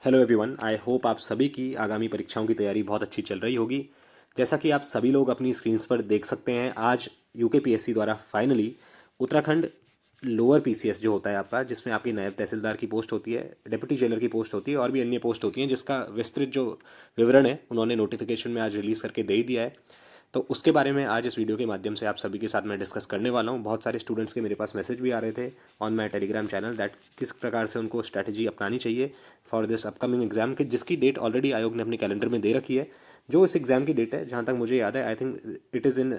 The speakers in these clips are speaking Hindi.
हेलो एवरीवन, आई होप आप सभी की आगामी परीक्षाओं की तैयारी बहुत अच्छी चल रही होगी। जैसा कि आप सभी लोग अपनी स्क्रीन्स पर देख सकते हैं, आज यूकेपीएससी द्वारा फाइनली उत्तराखंड लोअर पीसीएस जो होता है आपका, जिसमें आपकी नायब तहसीलदार की पोस्ट होती है, डिप्टी जेलर की पोस्ट होती है और भी अन्य पोस्ट होती हैं, जिसका विस्तृत जो विवरण है उन्होंने नोटिफिकेशन में आज रिलीज़ करके दे ही दिया है। तो उसके बारे में आज इस वीडियो के माध्यम से आप सभी के साथ मैं डिस्कस करने वाला हूँ। बहुत सारे स्टूडेंट्स के मेरे पास मैसेज भी आ रहे थे on my Telegram channel that किस प्रकार से उनको स्ट्रैटेजी अपनानी चाहिए फॉर दिस अपकमिंग एग्जाम के, जिसकी डेट ऑलरेडी आयोग ने अपने कैलेंडर में दे रखी है। जो इस एग्ज़ाम की डेट है, जहाँ तक मुझे याद है, I think it is in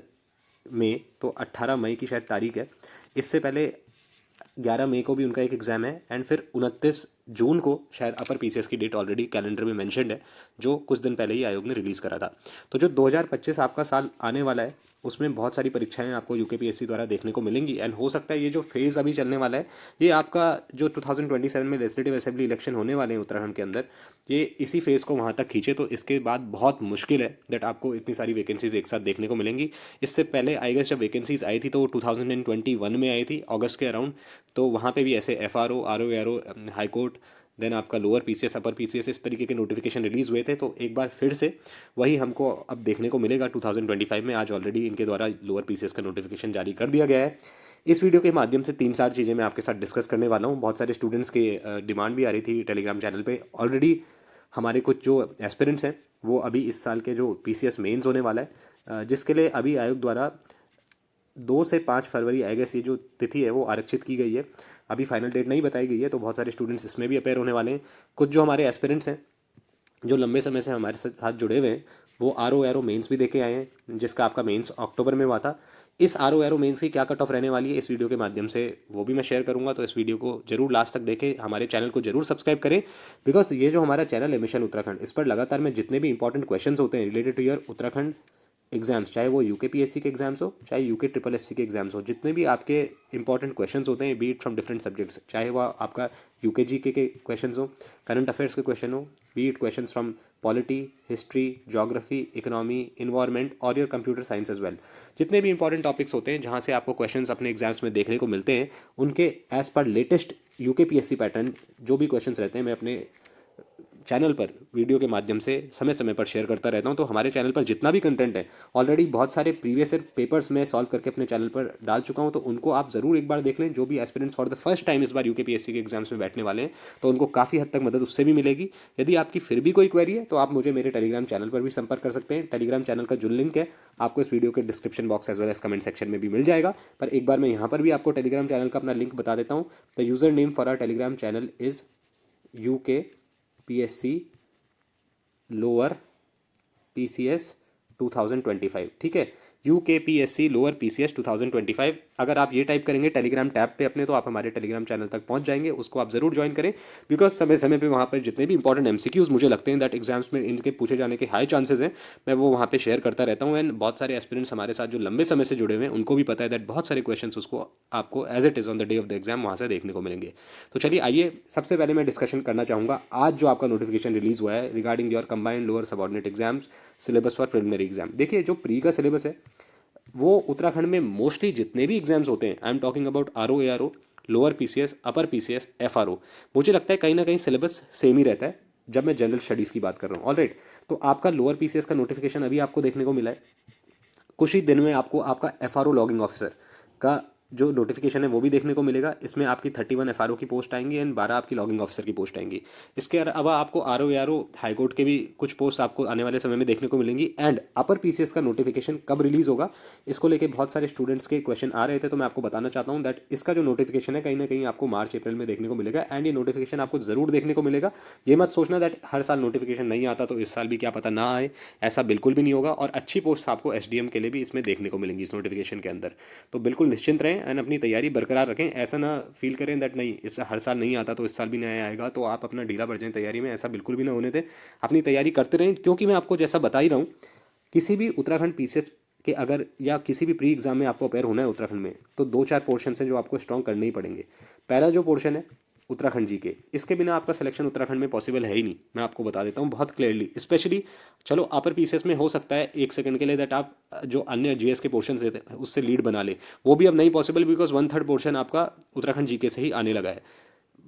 May, तो 18 मई की शायद तारीख है। इससे पहले 11 मई को भी उनका एक एग्ज़ाम है एंड फिर 29 जून को शायद अपर पीसीएस की डेट ऑलरेडी कैलेंडर में मेंशन्ड है, जो कुछ दिन पहले ही आयोग ने रिलीज़ करा था। तो जो 2025 आपका साल आने वाला है, उसमें बहुत सारी परीक्षाएं आपको यूकेपीएससी द्वारा देखने को मिलेंगी एंड हो सकता है ये जो फेज़ अभी चलने वाला है, ये आपका जो 2027 में लेजिस्लेटिव असेंबली इलेक्शन होने वाले हैं उत्तराखंड के अंदर, ये इसी फेज़ को वहाँ तक खींचे। तो इसके बाद बहुत मुश्किल है दैट आपको इतनी सारी वैकेंसीज एक साथ देखने को मिलेंगी। इससे पहले आई गेस जब वैकेंसीज आई थी तो वो 2021 में आई थी अगस्त के अराउंड। तो वहाँ पे भी ऐसे F R O R O high court, then आपका लोअर पीसीएस अपर पीसीएस, इस तरीके के नोटिफिकेशन रिलीज़ हुए थे। तो एक बार फिर से वही हमको अब देखने को मिलेगा 2025 में। आज ऑलरेडी इनके द्वारा लोअर पीसीएस का नोटिफिकेशन जारी कर दिया गया है। इस वीडियो के माध्यम से तीन चार चीज़ें मैं आपके साथ डिस्कस करने वाला हूँ। बहुत सारे स्टूडेंट्स के डिमांड भी आ रही थी टेलीग्राम चैनल पे। ऑलरेडी हमारे कुछ जो एस्पिरेंट्स हैं वो अभी इस साल के जो पीसीएस मेंस होने वाला है, जिसके लिए अभी आयोग द्वारा 2 से 5 फरवरी आई गेस ये जो तिथि है वो आरक्षित की गई है। अभी फाइनल डेट नहीं बताई गई है, तो बहुत सारे स्टूडेंट्स इसमें भी अपेयर होने वाले हैं। कुछ जो हमारे एस्पिरेंट्स हैं जो लंबे समय से हमारे साथ जुड़े हुए हैं, वो आर ओ मेंस भी देके आए हैं, जिसका आपका मेंस अक्टूबर में हुआ था। इस आर ओ मेंस की क्या कट ऑफ रहने वाली है, इस वीडियो के माध्यम से वो भी मैं शेयर करूंगा। तो इस वीडियो को जरूर लास्ट तक देखें, हमारे चैनल को जरूर सब्सक्राइब करें, बिकॉज ये जो हमारा चैनल है मिशन उत्तराखंड, इस पर लगातार मैं जितने भी इंपॉर्टेंट क्वेश्चन होते हैं related to your Uttarakhand exams, चाहे वो यूकेपीएससी के एग्जाम्स हो चाहे यूके ट्रिपल एससी के एग्जाम्स हो, जितने भी आपके इंपॉर्टेंट क्वेश्चंस होते हैं, be it from different subjects, चाहे वो आपका यूके जीके के क्वेश्चंस हो, करंट अफेयर्स के क्वेश्चन हो, be it questions from polity, history, geography, economy, environment और your computer science as well. जितने भी इंपॉर्टेंट टॉपिक्स होते हैं जहाँ से आपको क्वेश्चंस अपने एग्जाम्स में देखने को मिलते हैं, उनके as per latest UKPSC pattern जो भी क्वेश्चंस रहते हैं, मैं अपने चैनल पर वीडियो के माध्यम से समय समय पर शेयर करता रहता हूं। तो हमारे चैनल पर जितना भी कंटेंट है, ऑलरेडी बहुत सारे प्रीवियस ईयर पेपर्स मैं सॉल्व करके अपने चैनल पर डाल चुका हूं, तो उनको आप ज़रूर एक बार देख लें। जो भी aspirants for the first time इस बार यूकेपीएससी के एग्जाम्स में बैठने वाले हैं, तो उनको काफ़ी हद तक मदद उससे भी मिलेगी। यदि आपकी फिर भी कोई क्वेरी है तो आप मुझे मेरे टेलीग्राम चैनल पर भी संपर्क कर सकते हैं। टेलीग्राम चैनल का जो लिंक है आपको इस वीडियो के description box as well as comment section में भी मिल जाएगा। पर एक बार मैं यहाँ पर भी आपको टेलीग्राम चैनल का अपना लिंक बता देता हूँ। The user name for our Telegram channel is UK lower PCS 2025। ठीक है, यूकेपीएससी लोअर पीसीएस 2025। अगर आप ये टाइप करेंगे टेलीग्राम टैब पे अपने, तो आप हमारे टेलीग्राम चैनल तक पहुंच जाएंगे। उसको आप जरूर ज्वाइन करें, बिकॉज समय समय पे वहाँ पर जितने भी इंपॉर्टेंट एमसीक्यूज मुझे लगते हैं दैट एग्जाम्स में इनके पूछे जाने के हाई चांसेस हैं, मैं वो वहाँ पे शेयर करता रहता हूँ। एंड बहुत सारे एस्पिरेंट्स हमारे साथ जो लंबे समय से जुड़े हुए हैं, उनको भी पता है दैट बहुत सारे क्वेश्चन उसको आपको as it is on the day of the exam वहाँ से देखने को मिलेंगे। तो चलिए आइए, सबसे पहले मैं डिस्कशन करना चाहूँगा आज जो आपका नोटिफिकेशन रिलीज हुआ है regarding your combined lower subordinate exams syllabus for preliminary exam. देखिए, जो प्री का सिलेबस है वो उत्तराखंड में मोस्टली जितने भी एग्जाम्स होते हैं, I am talking about R O lower PCS, upper PCS, FRO, मुझे लगता है कहीं ना कहीं सिलेबस सेम ही रहता है जब मैं जनरल स्टडीज़ की बात कर रहा हूँ। ऑलराइट, तो आपका लोअर पीसीएस का नोटिफिकेशन अभी आपको देखने को मिला है। कुछ ही दिन में आपको आपका एफआरओ लॉगिंग ऑफिसर का जो नोटिफिकेशन है वो भी देखने को मिलेगा। इसमें आपकी 31 एफआरओ की पोस्ट आएंगी एंड 12 आपकी लॉगिंग ऑफिसर की पोस्ट आएंगी। इसके अलावा आपको आर ओ हाईकोर्ट के भी कुछ पोस्ट आपको आने वाले समय में देखने को मिलेंगी। एंड अपर पीसीएस का नोटिफिकेशन कब रिलीज होगा, इसको लेके बहुत सारे स्टूडेंट्स के क्वेश्चन आ रहे थे, तो मैं आपको बताना चाहता हूँ दैट इसका जो नोटिफिकेशन है कहीं ना कहीं आपको मार्च अप्रैल में देखने को मिलेगा। एंड ये नोटिफिकेशन आपको जरूर देखने को मिलेगा। ये मत सोचना दैट हर साल नोटिफिकेशन नहीं आता तो इस साल भी क्या पता ना आए, ऐसा बिल्कुल भी नहीं होगा। और अच्छी पोस्ट आपको एसडीएम के लिए भी इसमें देखने को मिलेंगी इस नोटिफिकेशन के अंदर। तो बिल्कुल निश्चिंत रहें एंड अपनी तैयारी बरकरार रखें। ऐसा ना फील करें दैट नहीं, इस हर साल नहीं आता तो इस साल भी नहीं आएगा, तो आप अपना ढीला पड़ जाएं तैयारी में, ऐसा बिल्कुल भी ना होने दें। अपनी तैयारी करते रहें, क्योंकि मैं आपको जैसा बता ही रहा हूँ, किसी भी उत्तराखंड पीसीएस के अगर या किसी भी प्री एग्जाम में आपको अपेयर होना है उत्तराखंड में, तो 2 4 पोर्शन हैं जो आपको स्ट्रॉन्ग करने ही पड़ेंगे। पहला जो पोर्शन है उत्तराखंड जी के, इसके बिना आपका सिलेक्शन उत्तराखंड में पॉसिबल है ही नहीं। मैं आपको बता देता हूँ बहुत क्लियरली। स्पेशली चलो अपर पीसीएस में हो सकता है एक सेकंड के लिए दैट आप जो अन्य जीएस के पोर्शन देते हैं उससे लीड बना ले, वो भी अब नहीं पॉसिबल, बिकॉज 1/3 पोर्शन आपका उत्तराखंड जीके से ही आने लगा है।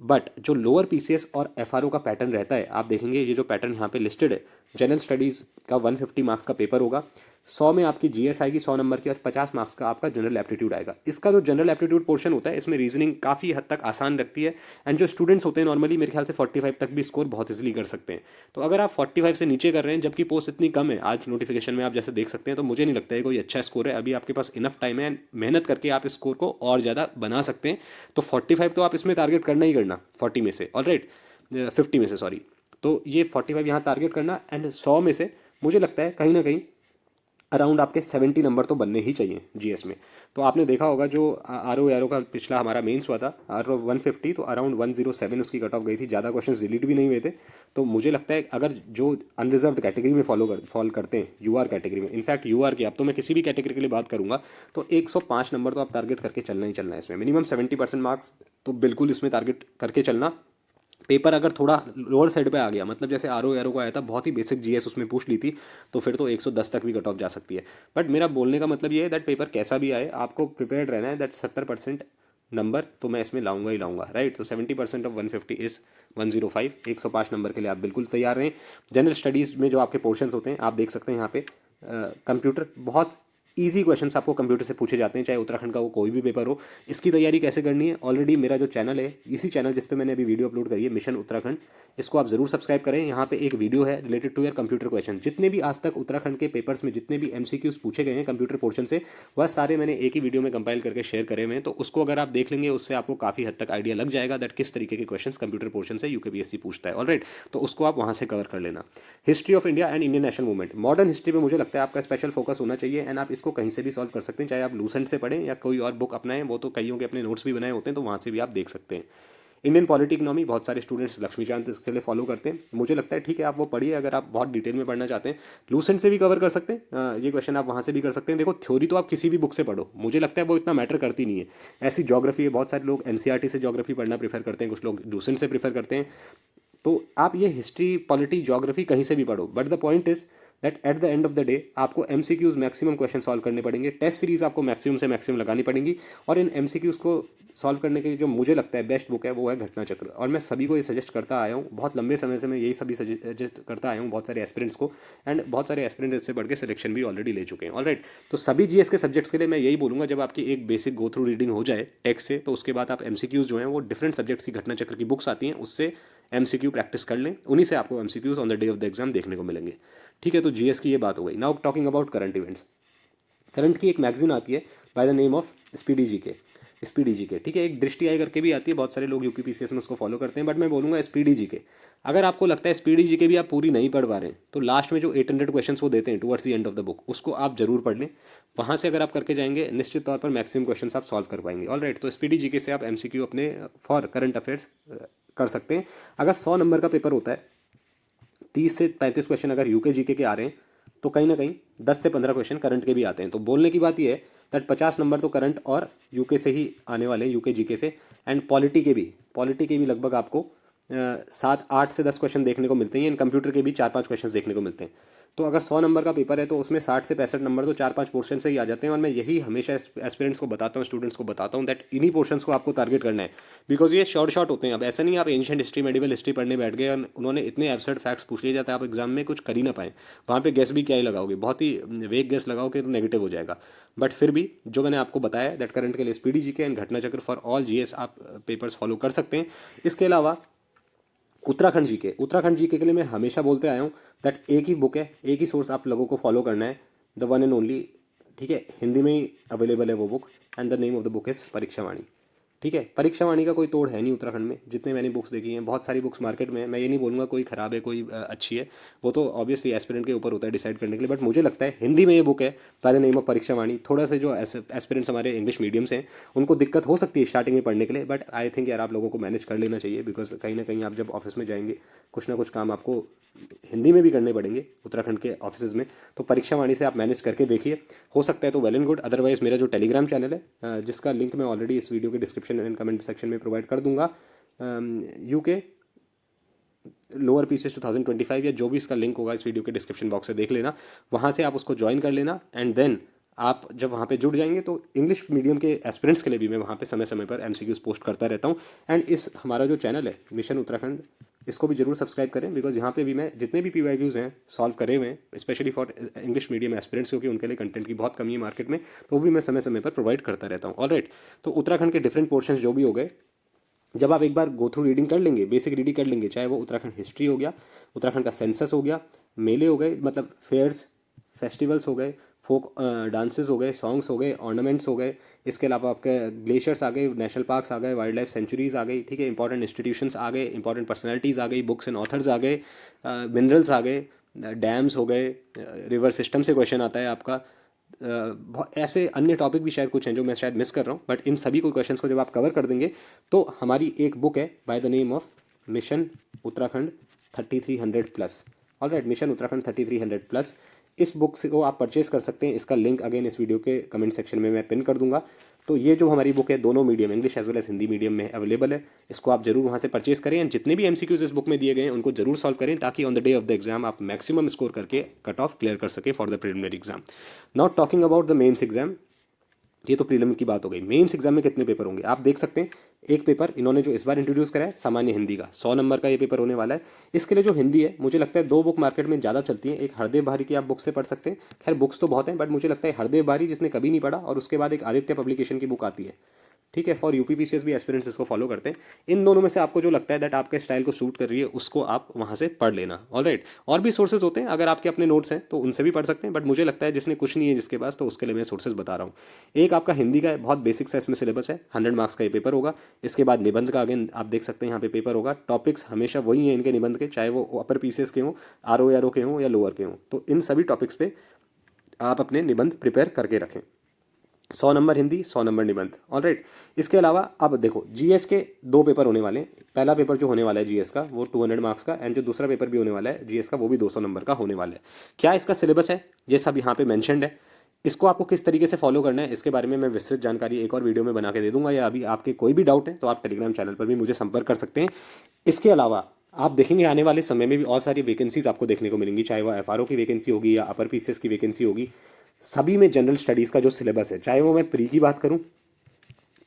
बट जो लोअर पीसीएस और एफआरओ का पैटर्न रहता है, आप देखेंगे ये जो पैटर्न यहाँ पे लिस्टेड है, जनरल स्टडीज़ का 150 मार्क्स का पेपर होगा, 100 में आपकी जीएस आएगी 100 नंबर की, और 50 मार्क्स का आपका जनरल एप्टीट्यूड आएगा। इसका जो जनरल एप्टीट्यूड पोर्शन होता है इसमें रीजनिंग काफ़ी हद तक आसान लगती है, एंड जो स्टूडेंट्स होते हैं नॉर्मली मेरे ख्याल से 45 तक भी स्कोर बहुत इजीली कर सकते हैं। तो अगर आप 45 से नीचे कर रहे हैं, जबकि पोस्ट इतनी कम है आज नोटिफिकेशन में आप जैसे देख सकते हैं, तो मुझे नहीं लगता है कोई अच्छा स्कोर है। अभी आपके पास इनफ टाइम है, मेहनत करके आप इस स्कोर को और ज़्यादा बना सकते हैं। तो 45 तो आप इसमें टारगेट करना ही करना, 40 में से, ऑलराइट, 50 में से, सॉरी। तो ये 45 यहाँ टारगेट करना, एंड 100 में से मुझे लगता है कहीं ना कहीं अराउंड आपके 70 नंबर तो बनने ही चाहिए जीएस में। तो आपने देखा होगा जो आर ओ एरो का पिछला हमारा मेंस हुआ था, आर ओ 150, तो अराउंड 107 उसकी कट ऑफ गई थी, ज़्यादा क्वेश्चन डिलीट भी नहीं हुए थे। तो मुझे लगता है अगर जो अनरिजर्व कैटेगरी में फॉल करते हैं, यूआर कैटेगरी में, इनफैक्ट यूआर की, अब तो मैं किसी भी कैटेगरी के लिए बात करूंगा, तो 105 नंबर तो आप टारगेट करके चलना ही चलना है इसमें, मिनिमम 70% मार्क्स तो बिल्कुल इसमें टारगेट करके चलना। पेपर अगर थोड़ा लोअर साइड पे आ गया, मतलब जैसे आर ओ एरो को आया था, बहुत ही बेसिक जीएस उसमें पूछ ली थी, तो फिर तो 110 तक भी कट ऑफ जा सकती है। बट मेरा बोलने का मतलब ये है दैट पेपर कैसा भी आए आपको प्रिपेयर्ड रहना है, दैट 70% नंबर तो मैं इसमें लाऊंगा ही लाऊंगा, राइट। तो 70% ऑफ 150 इज 105, 105 नंबर के लिए आप बिल्कुल तैयार रहें। जनरल स्टडीज़ में जो आपके पोर्शंस होते हैं आप देख सकते हैं यहाँ पे, कंप्यूटर, बहुत ईजी क्वेश्चंस आपको कंप्यूटर से पूछे जाते हैं, चाहे उत्तराखंड का वो कोई भी पेपर हो। इसकी तैयारी कैसे करनी है, ऑलरेडी मेरा जो चैनल है, इसी चैनल जिस पे मैंने अभी वीडियो अपलोड करी है, मिशन उत्तराखंड, इसको आप जरूर सब्सक्राइब करें। यहाँ पे एक वीडियो है related to your computer question, जितने भी आज तक उत्तराखंड के पेपर्स में जितने भी एमसीक्यूज पूछे गए हैं कंप्यूटर पोर्शन से, वह सारे मैंने एक ही वीडियो में कंपाइल करके शेयर करे हुए हैं। तो उसको अगर आप देख लेंगे, उससे आपको काफ़ी हद तक आइडिया लग जाएगा दैट किस तरीके के क्वेश्चन कंप्यूटर पोर्शन से यूकेपीएससी पूछता है, ऑलराइट। तो उसको आप वहाँ से कवर कर लेना। History of India and Indian national movement, modern history में मुझे लगता है आपका स्पेशल फोकस होना चाहिए, एंड आप इसको कहीं से भी सॉल्व कर सकते हैं, चाहे आप लूसेंट से पढ़ें या कोई और बुक अपनाएं, वो तो कईयों के अपने नोट्स भी बनाए होते हैं, तो वहाँ से भी आप देख सकते हैं। इंडियन पॉलिटी इकोनॉमी, बहुत सारे स्टूडेंट्स लक्ष्मीकांत इसके लिए फॉलो करते हैं, मुझे लगता है ठीक है, आप वो पढ़िए अगर आप बहुत डिटेल में पढ़ना चाहते हैं। लूसेंट से भी कवर कर सकते हैं, ये क्वेश्चन आप वहाँ से भी कर सकते हैं। देखो थ्योरी तो आप किसी भी बुक से पढ़ो, मुझे लगता है वो इतना मैटर करती नहीं है। ऐसी ज्योग्राफी है, बहुत सारे लोग एनसीईआरटी से ज्योग्राफी पढ़ना प्रीफर करते हैं, कुछ लोग लूसेंट से प्रीफर करते हैं। तो आप ये हिस्ट्री, पॉलिटी, ज्योग्राफी कहीं से भी पढ़ो, but the point is that at the end of the day आपको एमसीक्यूज मैक्सिमम क्वेश्चन सॉल्व करने पड़ेंगे, टेस्ट सीरीज आपको मैक्सिमम से मैक्सिमम लगानी पड़ेंगी, और इन एमसीक्यूज को सॉल्व करने के लिए जो मुझे लगता है बेस्ट बुक है वो है घटना चक्र। और मैं सभी को ये सजेस्ट करता आया हूँ, बहुत लंबे समय से मैं यही सभी सजेस्ट करता आया हूँ बहुत सारे एस्पिरेंट्स को, एंड बहुत सारे एस्पिरेंट इससे बढ़ के सिलेक्शन भी ऑलरेडी ले चुके हैं, ऑलराइट। तो सभी जीएस के सब्जेक्ट्स के लिए मैं यही बोलूँगा, जब आपकी एक बेसिक गो थ्रू रीडिंग हो जाए टेक्स्ट से, तो उसके बाद आप एमसीक्यूज जो हैं वो डिफरेंट सब्जेक्ट्स की घटना चक्र की बुक्स आती हैं, उससे एमसीक्यू प्रैक्टिस कर लें, उन्हीं से आपको MCQs on the day of the exam देखने को मिलेंगे। ठीक है, तो जीएस की ये बात हो गई। Now talking about current events. Current की एक मैगजीन आती है by the name of speedy GK, speedy GK, ठीक है। एक दृष्टि आई करके भी आती है, बहुत सारे लोग यूपीपीसीएस में उसको फॉलो करते हैं, बट मैं बोलूँगा स्पीडी जीके। अगर आपको लगता है स्पीडी जीके भी आप पूरी नहीं पढ़ पा रहे हैं, तो लास्ट में जो 800 क्वेश्चन वो देते हैं towards the end of the book, उसको आप जरूर पढ़ लें। वहाँ से अगर आप करके जाएंगे, निश्चित तौर पर मैक्सिमम क्वेश्चन आप सॉल्व कर पाएंगे, ऑलराइट। तो स्पीडी जीके से आप एमसीक्यू अपने फॉर करंट अफेयर्स कर सकते हैं। अगर 100 नंबर का पेपर होता है, 30 से 35 क्वेश्चन अगर यूके जीके के आ रहे हैं, तो कहीं ना कहीं 10 से 15 क्वेश्चन करंट के भी आते हैं। तो बोलने की बात यह है दैट 50 नंबर तो करंट और यूके से ही आने वाले हैं, यूके जीके से। एंड पॉलिटी के भी लगभग आपको 7 8 से 10 क्वेश्चन देखने को मिलते हैं, एंड कंप्यूटर के भी 4 5 क्वेश्चन देखने को मिलते हैं। तो अगर 100 नंबर का पेपर है तो उसमें 60 से 65 नंबर तो 4 5 पोर्शन से ही आ जाते हैं। और मैं यही हमेशा एस्पिरेंट्स को बताता हूँ, स्टूडेंट्स को बताता हूँ दैट इन्हीं पोर्शंस को आपको टारगेट करना है, बिकॉज ये शॉर्ट होते हैं। अब ऐसा नहीं आप एंशिएंट हिस्ट्री, मेडिवल हिस्ट्री पढ़ने बैठ गए और उन्होंने इतने एब्सर्ड फैक्ट्स पूछ लिए जाते हैं, आप एग्जाम में कुछ कर ही ना पाए। वहाँ पे गेस भी क्या ही लगाओगे, बहुत ही वेग गेस लगाओगे तो नेगेटिव हो जाएगा। बट फिर भी जो मैंने आपको बताया दैट करंट के लिए स्पीडी जीके एंड घटना चक्र फॉर ऑल जीएस आप पेपर्स फॉलो कर सकते हैं। इसके अलावा उत्तराखंड जीके के लिए मैं हमेशा बोलते आया हूँ दैट एक ही बुक है, एक ही सोर्स आप लोगों को फॉलो करना है, द वन एंड ओनली, ठीक है। हिंदी में ही अवेलेबल है वो book, and the name of the book is परीक्षा वाणी, ठीक है। परीक्षा वाणी का कोई तोड़ है नहीं उत्तराखंड में, जितने मैंने बुक्स देखी हैं, बहुत सारी बुक्स मार्केट में है, मैं ये नहीं बोलूँगा कोई ख़राब है कोई अच्छी है, वो तो ऑब्वियसली एस्पिरेंट के ऊपर होता है डिसाइड करने के लिए। बट मुझे लगता है हिंदी में ये बुक है बाय द नेम ऑफ परीक्षा वाणी। थोड़ा से जो एस्पिरेंट्स हमारे इंग्लिश मीडियम से हैं उनको दिक्कत हो सकती है स्टार्टिंग में पढ़ने के लिए, बट आई थिंक यार आप लोगों को मैनेज कर लेना चाहिए, बिकॉज कहीं ना कहीं आप जब ऑफिस में जाएंगे कुछ ना कुछ काम आपको हिंदी में भी करने पड़ेंगे उत्तराखंड के ऑफिस में। तो परीक्षा वाणी से आप मैनेज करके देखिए, हो सकता है तो वेल एंड गुड, अदरवाइज मेरा जो टेलीग्राम चैनल है जिसका लिंक मैं ऑलरेडी इस वीडियो के डिस्क्रिप्शन एंड कमेंट सेक्शन में प्रोवाइड कर दूंगा, यूके लोअर पीसीएस 2025 या जो भी इसका लिंक होगा इस वीडियो के डिस्क्रिप्शन बॉक्स से देख लेना, वहाँ से आप उसको ज्वाइन कर लेना, एंड देन आप जब वहाँ पे जुड़ जाएंगे तो इंग्लिश मीडियम के एस्पिरेंट्स के लिए भी मैं वहाँ पे समय समय पर एमसीक्यूज पोस्ट करता रहता हूँ। एंड इस हमारा जो चैनल है मिशन उत्तराखंड, इसको भी जरूर सब्सक्राइब करें, बिकॉज यहाँ पे भी मैं जितने भी पीवाईक्यूज हैं सॉल्व करे हुए हैं specially for English medium aspirants, क्योंकि उनके लिए कंटेंट की बहुत कमी है मार्केट में, तो वो भी मैं समय समय पर प्रोवाइड करता रहता हूँ। ऑलराइट, तो उत्तराखंड के डिफरेंट पोर्शंस जो भी हो गए, जब आप एक बार गो थ्रू रीडिंग कर लेंगे, बेसिक रीडिंग कर लेंगे, चाहे वो उत्तराखंड हिस्ट्री हो गया, उत्तराखंड का सेंसस हो गया, मेले हो गए मतलब फेयर्स, फेस्टिवल्स हो गए, फोक डांसेस हो गए, सॉन्ग्स हो गए, ऑर्नामेंट्स हो गए, इसके अलावा आपके ग्लेशियर्स आ गए, नेशनल पार्क्स आ गए, वाइल्ड लाइफ सेंचुरीज आ गई, ठीक है, इंपॉर्टेंट इंस्टीट्यूशंस आ गए, इंपॉर्टेंट पर्सनैलिटीज़ आ गई, बुक्स एंड ऑथर्स आ गए, मिनरल्स आ गए, डैम्स हो गए, रिवर सिस्टम से क्वेश्चन आता है आपका, ऐसे अन्य टॉपिक भी शायद कुछ हैं जो मैं शायद मिस कर रहा हूँ, बट इन सभी को क्वेश्चंस को जब आप कवर कर देंगे तो हमारी एक बुक है by the name of mission Uttarakhand 3300+। Alright, mission Uttarakhand 3300+, इस बुक से को आप परचेज कर सकते हैं। इसका लिंक अगेन इस वीडियो के कमेंट सेक्शन में मैं पिन कर दूंगा। तो ये जो हमारी बुक है दोनों medium English as well as Hindi medium में अवेलेबल है, इसको आप जरूर वहाँ से परचेज करें एंड जितने भी एमसीक्यूज इस बुक में दिए गए हैं उनको जरूर सॉल्व करें, ताकि on the day of the exam आप मैक्सिमम स्कोर करके कट ऑफ क्लियर कर सकें for the preliminary exam. Not talking about the mains exam, ये तो प्रीलिम की बात हो गई। मेंस एग्जाम में कितने पेपर होंगे आप देख सकते हैं। एक पेपर इन्होंने जो इस बार इंट्रोड्यूस करा है सामान्य हिंदी का 100 नंबर का ये पेपर होने वाला है। इसके लिए जो हिंदी है मुझे लगता है दो बुक मार्केट में ज़्यादा चलती हैं, एक हरदेव बारी की आप बुक से पढ़ सकते हैं, खैर बुक्स तो बहुत हैं, बट मुझे लगता है हरदेव बारी जिसने कभी नहीं पढ़ा, और उसके बाद एक आदित्य पब्लिकेशन की बुक आती है, ठीक है, फॉर यूपीपीसीएस भी एस्पिरेंट्स इसको फॉलो करते हैं। इन दोनों में से आपको जो लगता है दैट आपके स्टाइल को सूट कर रही है उसको आप वहाँ से पढ़ लेना। ऑलराइट, और भी सोर्सेज होते हैं, अगर आपके अपने नोट्स हैं तो उनसे भी पढ़ सकते हैं, बट मुझे लगता है जिसने कुछ नहीं है जिसके पास, तो उसके लिए मैं सोर्सेज बता रहा हूँ। एक आपका हिंदी का है, बहुत बेसिक सा इसमें सिलेबस है, 100 मार्क्स का ये पेपर होगा। इसके बाद निबंध का अगेन आप देख सकते हैं यहाँ पे पेपर होगा। टॉपिक्स हमेशा वही हैं इनके निबंध के, चाहे वो अपर पीसीएस के हों, आरओ के हों या लोअर के हों, तो इन सभी टॉपिक्स पे आप अपने निबंध प्रिपेयर करके रखें। 100 नंबर हिंदी, 100 नंबर निबंध। ऑलराइट, इसके अलावा अब देखो जीएस के दो पेपर होने वाले हैं। पहला पेपर जो होने वाला है जीएस का वो 200 मार्क्स का, एंड जो दूसरा पेपर भी होने वाला है जीएस का वो भी 200 नंबर का होने वाला है। क्या इसका सिलेबस है ये सब यहाँ पे मैंशनड है। इसको आपको किस तरीके से फॉलो करना है इसके बारे में मैं विस्तृत जानकारी एक और वीडियो में बना के दे दूंगा, या अभी आपके कोई भी डाउट है तो आप टेलीग्राम चैनल पर भी मुझे संपर्क कर सकते हैं। इसके अलावा आप देखेंगे आने वाले समय में भी और सारी वैकेंसीज आपको देखने को मिलेंगी, चाहे वो एफआरओ की वैकेंसी होगी या अपर पीसीएस की वैकेंसी होगी। सभी में जनरल स्टडीज़ का जो सिलेबस है, चाहे वो मैं प्री की बात करूं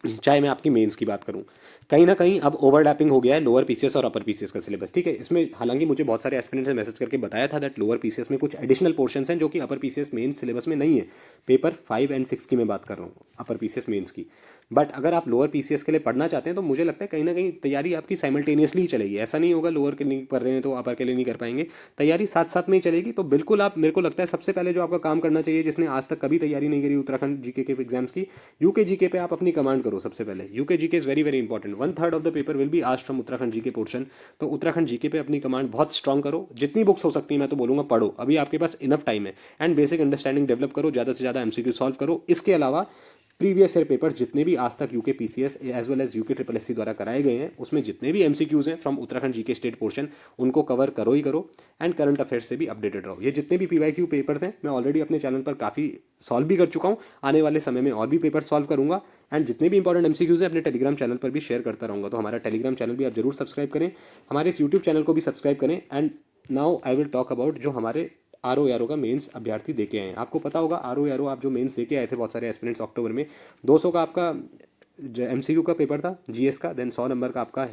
चाहे मैं आपकी मेंस की बात करूं, कहीं ना कहीं अब ओवरलैपिंग हो गया है लोअर पीसीएस और अपर पीसीएस का सिलेबस, ठीक है। इसमें हालांकि मुझे बहुत सारे एस्पिरेंट्स ने मैसेज करके बताया था दैट लोअर पीसीएस में कुछ एडिशनल पोर्शंस हैं जो कि अपर पीसीएस मेंस सिलेबस में नहीं है। पेपर 5 एंड 6 की मैं बात कर रहा हूँ, अपर पीसीएस मेंस की। बट अगर आप लोअर पीसीएस के लिए पढ़ना चाहते हैं तो मुझे लगता है कहीं ना कहीं तैयारी आपकी साइमल्टेनियसली ही चलेगी। ऐसा नहीं होगा लोअर के नहीं कर रहे हैं तो अपर के लिए नहीं कर पाएंगे, तैयारी साथ साथ में ही चलेगी। तो बिल्कुल आप, मेरे को लगता है सबसे पहले जो आपका काम करना चाहिए, जिसने आज तक कभी तैयारी नहीं करी उत्तराखंड जीके के एग्जाम्स की, यूके जीके पे आप अपनी कमांड करो। सबसे पहले UK GK is very very important, 1/3 of the paper will be asked from Uttarakhand GK portion. तो उत्तराखंड जीके पे अपनी कमांड बहुत स्ट्रॉन्ग करो, जितनी बुक्स हो सकती है मैं तो बोलूंगा पढ़ो, अभी आपके पास इनफ टाइम है। एंड बेसिक अंडरस्टैंडिंग डेवलप करो, ज़्यादा से ज़्यादा एमसीक्यू सॉल्व करो। इसके अलावा प्रीवियस ईयर पेपर्स जितने भी आज तक UK PCS as well as UK triple SC द्वारा कराए गए हैं, उसमें जितने भी एमसीक्यूज हैं from Uttarakhand GK state portion, उनको कवर करो ही करो। एंड करंट अफेयर्स से भी अपडेटेड रहो। ये जितने भी पीवाईक्यू पेपर्स हैं मैं ऑलरेडी अपने चैनल पर काफ़ी सॉल्व भी कर चुका हूँ, आने वाले समय में और भी पेपर सॉल्व करूंगा। एंड जितने भी इंपॉर्टेंट एमसीक्यूज हैं अपने टेलीग्राम चैनल पर भी शेयर करता रहूँगा। तो हमारा टेलीग्राम चैनल भी आप जरूर सब्सक्राइब करें, हमारे इस यूट्यूब चैनल को भी सब्सक्राइब करें। And now I will talk about जो हमारे आरओ का मेंस अभ्यर्थी देके आए हैं। आपको पता होगा आरओ आप जो मेंस देके आए थे बहुत सारे एस्पिरेंट्स अक्टूबर में, 200 का आपका एमसीक्यू का पेपर था जीएस का, देन 100 नंबर का आपका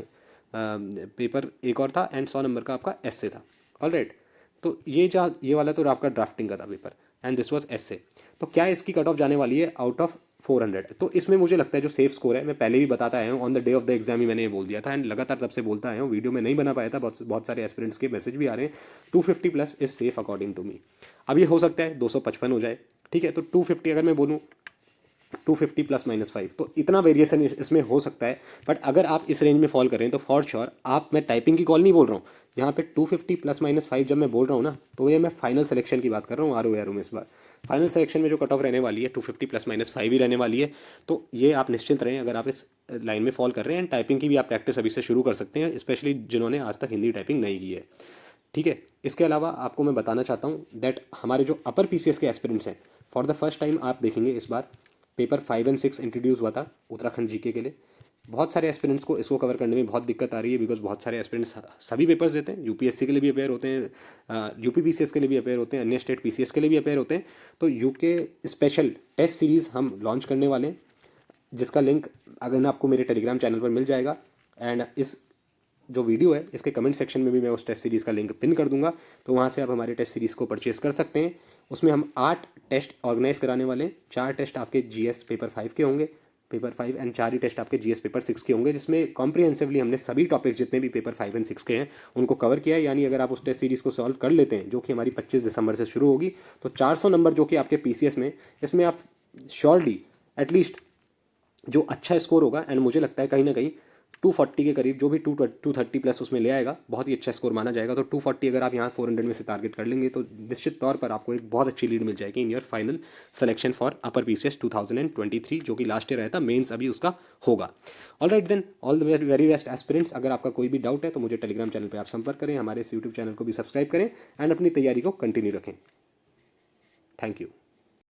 पेपर एक और था, एंड 100 नंबर का आपका एसए था। ऑलराइट, तो ये वाला तो आपका ड्राफ्टिंग का था paper, and this was SA. तो क्या इसकी कट ऑफ जाने वाली है आउट ऑफ 400। तो इसमें मुझे लगता है जो सेफ स्कोर है, मैं पहले भी बताता आया हूँ, on the day of the exam ही मैंने ये बोल दिया था, एंड लगातार तब से बोलता आया हूँ। वीडियो में नहीं बना पाया था, बहुत सारे एस्पिरेंट्स के मैसेज भी आ रहे हैं। 250+ is safe according to me. अब ये हो सकता है 255 हो जाए, ठीक है। तो 250 अगर मैं बोलूँ 250 +-5, तो इतना वेरिएशन इसमें हो सकता है। बट अगर आप इस रेंज में फॉल कर रहे हैं तो फॉर श्योर आप, मैं टाइपिंग की कॉल नहीं बोल रहा हूँ यहाँ पे, 250 +-5 जब मैं बोल रहा हूँ ना, तो ये मैं फाइनल सिलेक्शन की बात कर रहा हूँ आरओ में। इस बार फाइनल सिलेक्शन में जो कट ऑफ रहने वाली है 250 +-5 ही रहने वाली है। तो ये आप निश्चिंत रहें अगर आप इस लाइन में फॉल कर रहे हैं। एंड टाइपिंग की भी आप प्रैक्टिस अभी से शुरू कर सकते हैं, स्पेशली जिन्होंने आज तक हिंदी टाइपिंग नहीं की है, ठीक है। इसके अलावा आपको मैं बताना चाहता हूँ दैट हमारे जो अपर पीसीएस के एस्पिरेंट्स हैं, फॉर द फर्स्ट टाइम आप देखेंगे इस बार पेपर 5 एंड 6 इंट्रोड्यूस हुआ था उत्तराखंड जीके के लिए। बहुत सारे एस्पिरेंट्स को इसको कवर करने में बहुत दिक्कत आ रही है, बिकॉज बहुत सारे एस्पिरेंट्स सभी पेपर्स देते हैं, यूपीएससी के लिए भी अपेयर होते हैं, यूपी पीसीएस के लिए भी अपेयर होते हैं, अन्य स्टेट पीसीएस के लिए भी अपेयर होते हैं। तो यूके स्पेशल टेस्ट सीरीज़ हम लॉन्च करने वाले हैं, जिसका लिंक अगर आपको मेरे टेलीग्राम चैनल पर मिल जाएगा। एंड इस जो वीडियो है इसके कमेंट सेक्शन में भी मैं उस टेस्ट सीरीज़ का लिंक पिन कर दूंगा, तो वहाँ से आप हमारे टेस्ट सीरीज़ को परचेस कर सकते हैं। उसमें हम 8 टेस्ट ऑर्गेनाइज कराने वाले हैं। 4 टेस्ट आपके जीएस पेपर 5 के होंगे, पेपर 5, एंड 4 ही टेस्ट आपके जीएस पेपर 6 के होंगे, जिसमें कॉम्प्रिहेंसिवली हमने सभी टॉपिक्स जितने भी पेपर 5 एंड 6 के हैं उनको कवर किया है। यानी अगर आप उस टेस्ट सीरीज़ को सॉल्व कर लेते हैं, जो कि हमारी 25 दिसंबर से शुरू होगी, तो 400 नंबर जो कि आपके पीसीएस में, इसमें आप श्योरली एटलीस्ट जो अच्छा स्कोर होगा, एंड मुझे लगता है कहीं ना कहीं 240 के करीब, जो भी 230 प्लस उसमें ले आएगा, बहुत ही अच्छा स्कोर माना जाएगा। तो 240 अगर आप यहाँ 400 में से टारगेट कर लेंगे तो निश्चित तौर पर आपको एक बहुत अच्छी लीड मिल जाएगी in your final selection for upper PCS 2023, जो कि लास्ट ईयर आया था, मेंस अभी उसका होगा। All right then, all the very best aspirants. अगर आपका कोई भी डाउट है तो मुझे टेलीग्राम चैनल पर आप संपर्क करें, हमारे इस यूट्यूब चैनल को भी सब्सक्राइब करें, एंड अपनी तैयारी को कंटिन्यू रखें। Thank you.